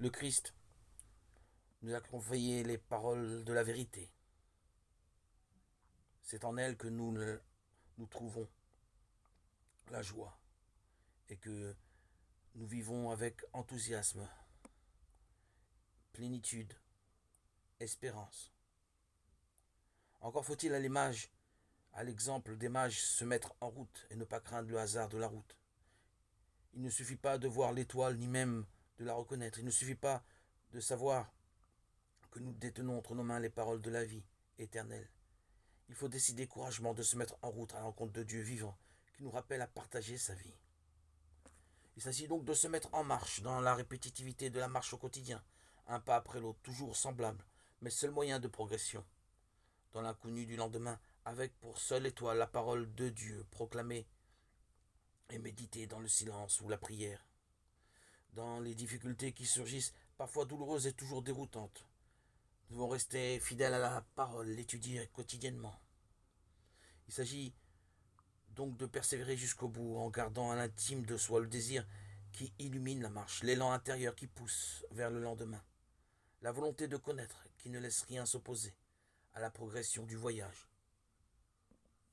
Le Christ nous a confié les paroles de la vérité. C'est en elles que nous trouvons la joie et que nous vivons avec enthousiasme, plénitude, espérance. Encore faut-il à l'exemple des mages, se mettre en route et ne pas craindre le hasard de la route. Il ne suffit pas de voir l'étoile, ni même de la reconnaître. Il ne suffit pas de savoir que nous détenons entre nos mains les paroles de la vie éternelle. Il faut décider courageusement de se mettre en route à la rencontre de Dieu vivant, qui nous rappelle à partager sa vie. Il s'agit donc de se mettre en marche dans la répétitivité de la marche au quotidien, un pas après l'autre, toujours semblable, mais seul moyen de progression. Dans l'inconnu du lendemain, avec pour seule étoile la parole de Dieu proclamée et méditée dans le silence ou la prière. Dans les difficultés qui surgissent, parfois douloureuses et toujours déroutantes, nous devons rester fidèles à la parole, l'étudier quotidiennement. Il s'agit donc de persévérer jusqu'au bout en gardant à l'intime de soi le désir qui illumine la marche, l'élan intérieur qui pousse vers le lendemain, la volonté de connaître qui ne laisse rien s'opposer à la progression du voyage.